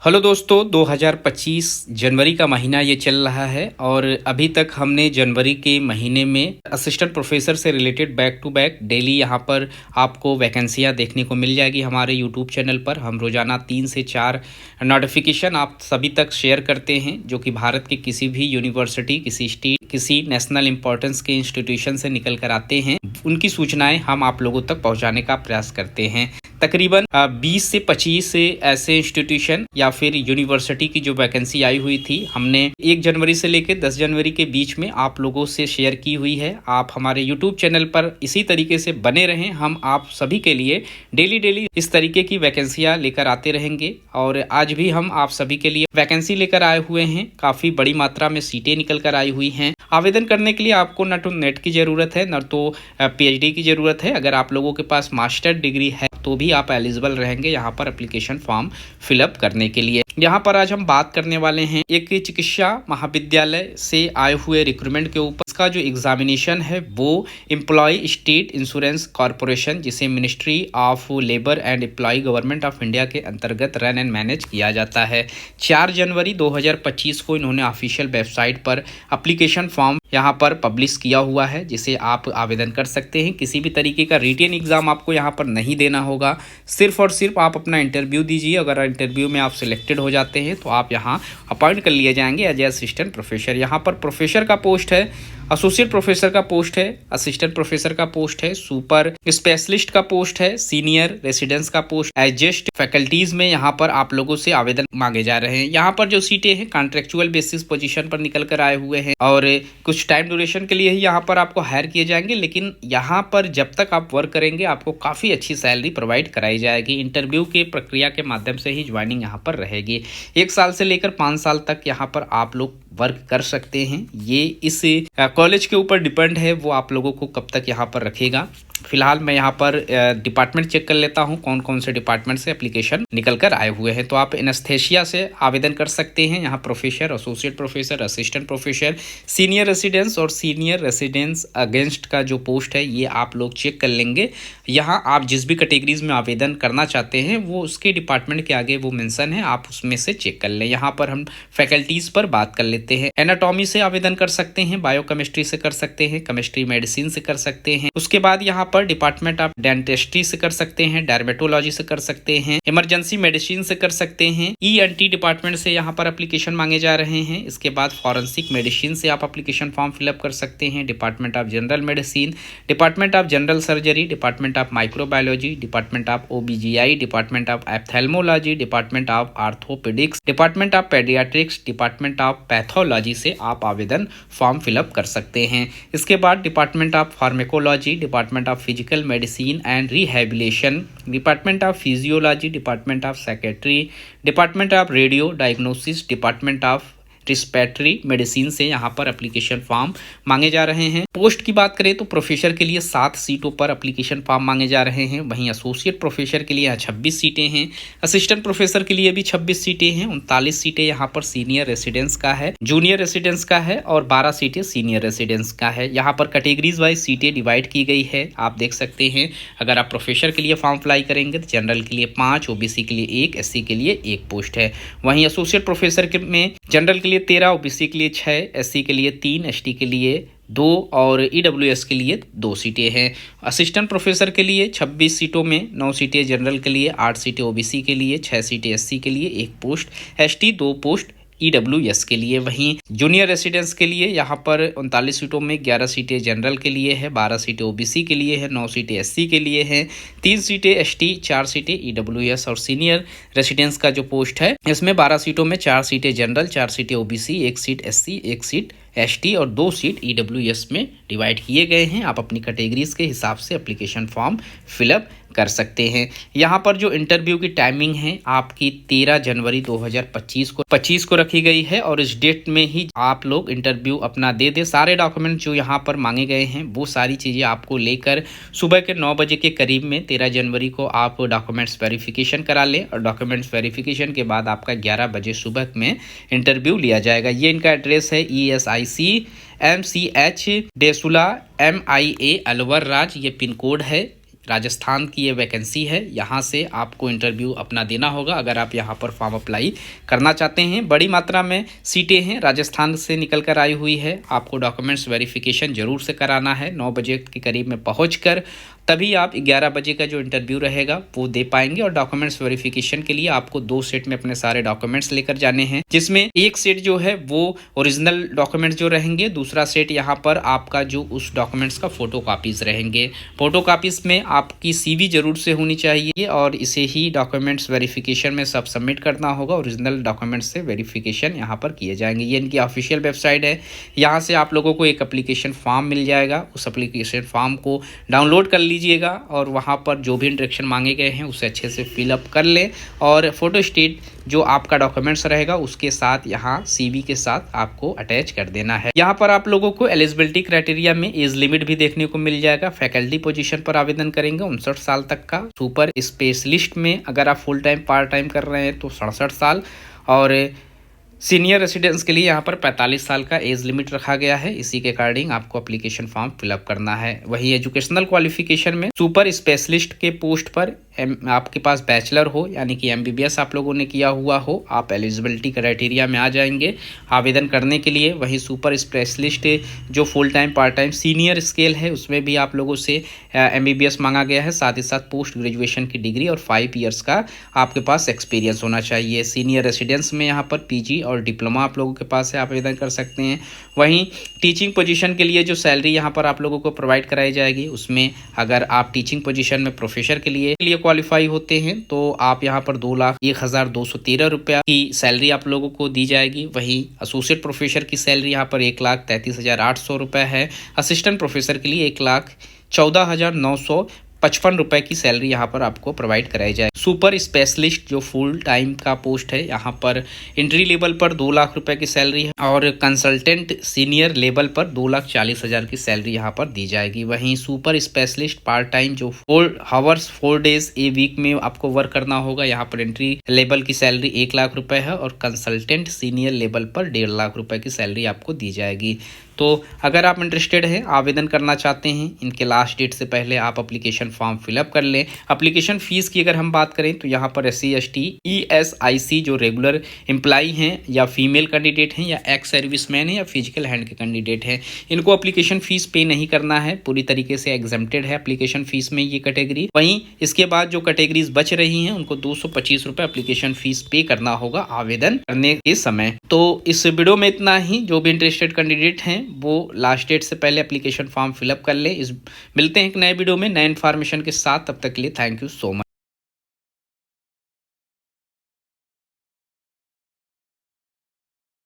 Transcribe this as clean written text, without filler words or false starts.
Hello दोस्तों, 2025 जनवरी का महीना ये चल रहा है और अभी तक हमने जनवरी के महीने में असिस्टेंट प्रोफेसर से related back to back daily यहाँ पर आपको वैकेंसियाँ देखने को मिल जाएगी। हमारे यूट्यूब चैनल पर हम रोज़ाना 3 से 4 नोटिफिकेशन आप सभी तक शेयर करते हैं, जो कि भारत के किसी भी यूनिवर्सिटी, किसी स्टेट, किसी नेशनल इंपॉर्टेंस के इंस्टीट्यूशन से निकल कर आते हैं। उनकी सूचनाएं हम आप लोगों तक पहुँचाने का प्रयास करते हैं। तकरीबन 20 से 25 ऐसे इंस्टीट्यूशन या फिर यूनिवर्सिटी की जो वैकेंसी आई हुई थी, हमने 1 जनवरी से लेकर 10 जनवरी के बीच में आप लोगों से शेयर की हुई है। आप हमारे यूट्यूब चैनल पर इसी तरीके से बने रहें। हम आप सभी के लिए डेली इस तरीके की वैकेंसियां लेकर आते रहेंगे और आज भी हम आप सभी के लिए वैकेंसी लेकर आए हुए हैं। काफ़ी बड़ी मात्रा में सीटें निकल कर आई हुई हैं। आवेदन करने के लिए आपको न तो नेट की ज़रूरत है, न तो PhD की ज़रूरत है। अगर आप लोगों के पास मास्टर डिग्री है तो भी आप एलिजिबल रहेंगे यहाँ पर एप्लीकेशन फॉर्म फिलअप करने के लिए। यहाँ पर आज हम बात करने वाले हैं एक चिकित्सा महाविद्यालय से आए हुए रिक्रूटमेंट के ऊपर। इसका जो एग्जामिनेशन है वो एम्प्लॉय स्टेट इंश्योरेंस कॉरपोरेशन, जिसे ministry of labour and employ government of India के अंतर्गत रन एंड मैनेज किया जाता है। 4 जनवरी 2025 को इन्होंने ऑफिशियल वेबसाइट पर एप्लीकेशन फॉर्म यहाँ पर पब्लिश किया हुआ है, जिसे आप आवेदन कर सकते हैं। किसी भी तरीके का रिटन एग्जाम आपको यहाँ पर नहीं देना होगा, सिर्फ और सिर्फ आप अपना इंटरव्यू दीजिए। अगर इंटरव्यू में आप सिलेक्टेड हो जाते हैं तो आप यहाँ अपॉइंट कर लिए जाएंगे एज ए असिस्टेंट प्रोफेसर। यहाँ पर प्रोफेसर का पोस्ट है, एसोसिएट प्रोफेसर का पोस्ट है, असिस्टेंट प्रोफेसर का पोस्ट है, सुपर स्पेशलिस्ट का पोस्ट है, सीनियर रेसिडेंस का पोस्ट, एडजस्ट फैकल्टीज में यहाँ पर आप लोगों से आवेदन मांगे जा रहे हैं। यहाँ पर जो सीटें हैं कॉन्ट्रेक्चुअल बेसिस पोजीशन पर निकल कर आए हुए हैं और कुछ टाइम ड्यूरेशन के लिए ही यहाँ पर आपको हायर किए जाएंगे, लेकिन यहाँ पर जब तक आप वर्क करेंगे आपको काफ़ी अच्छी सैलरी प्रोवाइड कराई जाएगी। इंटरव्यू की प्रक्रिया के माध्यम से ही ज्वाइनिंग यहाँ पर रहेगी। 1 साल से लेकर 5 साल तक यहाँ पर आप लोग वर्क कर सकते हैं। ये इस कॉलेज के ऊपर डिपेंड है, वो आप लोगों को कब तक यहाँ पर रखेगा। फिलहाल मैं यहाँ पर डिपार्टमेंट चेक कर लेता हूँ कौन कौन से डिपार्टमेंट से एप्लीकेशन निकल कर आए हुए हैं। तो आप एनेस्थेसिया से आवेदन कर सकते हैं। यहाँ professor, associate professor, assistant professor, senior residence और सीनियर रेसिडेंस अगेंस्ट का जो पोस्ट है ये आप लोग चेक कर लेंगे। यहाँ आप जिस भी कैटेगरीज में आवेदन करना चाहते हैं वो उसके डिपार्टमेंट के आगे वो मेंशन है, आप उसमें से चेक कर लें। यहाँ पर हम फैकल्टीज पर बात कर लेते हैं। एनाटॉमी से आवेदन कर सकते हैं, बायोकेमिस्ट्री से कर सकते हैं, केमिस्ट्री मेडिसिन से कर सकते हैं। उसके बाद यहाँ पर डिपार्टमेंट ऑफ डेंटिस्ट्री से कर सकते हैं, डर्मेटोलॉजी से कर सकते हैं, इमरजेंसी मेडिसिन से कर सकते हैं। ENT डिपार्टमेंट से यहाँ पर एप्लीकेशन मांगे जा रहे हैं। इसके बाद फॉरेंसिक मेडिसिन से आप एप्लीकेशन फॉर्म फिलअप कर सकते हैं। Department of general medicine, department of general surgery, department of microbiology, department of OBGY, department of ophthalmology, department of orthopedics, department of pediatrics, department of pathology से आप आवेदन form fill up कर सकते हैं। इसके बाद department of pharmacology, department of physical medicine and rehabilitation, department of physiology, department of secretary, department of radio diagnosis, department of respiratory medicine से यहाँ पर एप्लीकेशन फॉर्म मांगे जा रहे हैं। पोस्ट की बात करें तो प्रोफेसर के लिए 7 सीटों पर एप्लीकेशन फॉर्म मांगे जा रहे हैं। वहीं एसोसिएट प्रोफेसर के लिए यहाँ 26 सीटें हैं। असिस्टेंट प्रोफेसर के लिए भी 26 सीटें हैं। 39 सीटें यहाँ पर सीनियर रेसिडेंस का है, जूनियर रेसिडेंस का है और 12 सीटें सीनियर रेसिडेंस का है। यहाँ पर कैटेगरीज वाइज सीटें डिवाइड की गई है, आप देख सकते हैं। अगर आप प्रोफेसर के लिए फॉर्म अप्लाई करेंगे तो जनरल के लिए 5, OBC के लिए 1, SC के लिए 1 पोस्ट है। वहीं एसोसिएट प्रोफेसर में जनरल के लिए 13, OBC के लिए 6, SC के लिए 3, ST के लिए 2 और EWS के लिए 2 सीटें हैं। असिस्टेंट प्रोफेसर के लिए 26 सीटों में 9 सीटें जनरल के लिए, 8 सीटें OBC के लिए, 6 सीटें SC के लिए, 1 पोस्ट ST, 2 पोस्ट EWS के लिए। वहीं जूनियर रेसिडेंस के लिए यहाँ पर 39 सीटों में 11 सीटें जनरल के लिए है, 12 सीटें OBC के लिए है, 9 सीटें SC के लिए हैं, 3 सीटें ST, 4 सीटें EWS और सीनियर रेसिडेंस का जो पोस्ट है इसमें 12 सीटों में 4 सीटें जनरल, 4 सीटें OBC, 1 seat SC, 1 seat ST और 2 सीट EWS में डिवाइड किए गए हैं। आप अपनी कैटेगरीज के हिसाब से एप्लीकेशन फॉर्म फिलअप कर सकते हैं। यहाँ पर जो इंटरव्यू की टाइमिंग है आपकी 13 जनवरी 2025 को रखी गई है और इस डेट में ही आप लोग इंटरव्यू अपना दे दे। सारे डॉक्यूमेंट जो यहाँ पर मांगे गए हैं वो सारी चीज़ें आपको लेकर सुबह के 9 बजे के करीब में 13 जनवरी को आप डॉक्यूमेंट्स वेरिफिकेशन करा लें और डॉक्यूमेंट्स वेरिफिकेशन के बाद आपका 11 बजे सुबह में इंटरव्यू लिया जाएगा। ये इनका एड्रेस है ESIC MCH डेसुला MIA अलवर राज, ये पिन कोड है। राजस्थान की ये वैकेंसी है, यहाँ से आपको इंटरव्यू अपना देना होगा अगर आप यहाँ पर फॉर्म अप्लाई करना चाहते हैं। बड़ी मात्रा में सीटें हैं, राजस्थान से निकल कर आई हुई है। आपको डॉक्यूमेंट्स वेरिफिकेशन ज़रूर से कराना है। 9 बजे के करीब में पहुँच तभी आप 11 बजे का जो इंटरव्यू रहेगा वो दे पाएंगे। और डॉक्यूमेंट्स वेरिफिकेशन के लिए आपको 2 सेट में अपने सारे डॉक्यूमेंट्स लेकर जाने हैं, जिसमें एक सेट जो है वो ओरिजिनल डॉक्यूमेंट्स जो रहेंगे, दूसरा सेट यहाँ पर आपका जो उस डॉक्यूमेंट्स का फोटो कापीज़ रहेंगे। फोटो कापीज़ में आपकी CV जरूर से होनी चाहिए और इसे ही डॉक्यूमेंट्स वेरिफिकेशन में सब सबमिट करना होगा। ओरिजिनल डॉक्यूमेंट्स से वेरिफिकेशन यहाँ पर किए जाएंगे। ये इनकी ऑफिशियल वेबसाइट है। यहाँ से आप लोगों को एक एप्लीकेशन फॉर्म मिल जाएगा, उस एप्लीकेशन फॉर्म को डाउनलोड कर लीजिएगा और वहाँ पर जो भी इंस्ट्रक्शन मांगे गए हैं उसे अच्छे से फिलअप कर लें। और फोटो स्टेट जो आपका डॉक्यूमेंट्स रहेगा उसके साथ यहाँ CV के साथ आपको अटैच कर देना है। यहाँ पर आप लोगों को एलिजिबिलिटी क्राइटेरिया में एज लिमिट भी देखने को मिल जाएगा। फैकल्टी पोजीशन पर आवेदन करेंगे 59 साल तक का। सुपर स्पेशलिस्ट में अगर आप फुल टाइम पार्ट टाइम कर रहे हैं तो 67 साल, और सीनियर रेसिडेंट्स के लिए यहाँ पर 45 साल का एज लिमिट रखा गया है। इसी के अकॉर्डिंग आपको एप्लीकेशन फॉर्म फिलअप करना है। वही एजुकेशनल क्वालिफिकेशन में सुपर स्पेशलिस्ट के पोस्ट पर आपके पास बैचलर हो यानी कि MBBS आप लोगों ने किया हुआ हो, आप एलिजिबिलिटी क्राइटेरिया में आ जाएंगे आवेदन करने के लिए। वही सुपर स्पेशलिस्ट जो full time part time senior scale है उसमें भी आप लोगों से MBBS मांगा गया है, साथ ही साथ पोस्ट ग्रेजुएशन की डिग्री और 5 ईयर्स का आपके पास एक्सपीरियंस होना चाहिए। सीनियर रेसिडेंस में यहाँ पर PG और डिप्लोमा आप लोगों के पास है, आप आवेदन कर सकते हैं। वहीं टीचिंग पोजीशन के लिए जो सैलरी यहाँ पर आप लोगों को प्रोवाइड कराई जाएगी, उसमें अगर आप टीचिंग पोजीशन में प्रोफेसर के लिए क्वालिफाई होते हैं तो आप यहाँ पर 2,01,213 रुपया की सैलरी आप लोगों को दी जाएगी। वहीं एसोसिएट प्रोफेसर की सैलरी यहाँ पर 1,33,800 रुपये है। असिस्टेंट प्रोफेसर के लिए 1,14,955 रुपए की सैलरी यहाँ पर आपको प्रोवाइड कराई जाए। सुपर स्पेशलिस्ट जो फुल टाइम का पोस्ट है, यहाँ पर एंट्री लेवल पर 2 लाख रुपए की सैलरी है और कंसल्टेंट सीनियर लेवल पर 2,40,000 की सैलरी यहाँ पर दी जाएगी। वहीं सुपर स्पेशलिस्ट पार्ट टाइम जो 4 आवर्स 4 डेज ए वीक में आपको वर्क करना होगा, यहाँ पर एंट्री लेवल की सैलरी 1 लाख रुपए है और कंसल्टेंट सीनियर लेवल पर 1.5 लाख रुपए की सैलरी आपको दी जाएगी। तो अगर आप इंटरेस्टेड हैं, आवेदन करना चाहते हैं, इनके लास्ट डेट से पहले आप एप्लीकेशन फॉर्म फिलअप कर लें। एप्लीकेशन फीस की अगर हम बात करें तो यहाँ पर SC ST ESIC जो रेगुलर एम्प्लाई हैं या फीमेल कैंडिडेट हैं या एक्स सर्विसमैन हैं या फिजिकल हैंड के कैंडिडेट हैं, इनको एप्लीकेशन फ़ीस पे नहीं करना है, पूरी तरीके से एग्जेम्प्टेड है एप्लीकेशन फ़ीस में ये कैटेगरी। वहीं इसके बाद जो कैटेगरीज बच रही हैं उनको 225 रुपये एप्लीकेशन फ़ीस पे करना होगा आवेदन करने के समय। तो इस वीडियो में इतना ही। जो भी इंटरेस्टेड कैंडिडेट हैं वो लास्ट डेट से पहले एप्लीकेशन फॉर्म फिलअप कर ले। मिलते हैं एक नए वीडियो में नए इन्फॉर्मेशन के साथ। तब तक के लिए थैंक यू सो मच।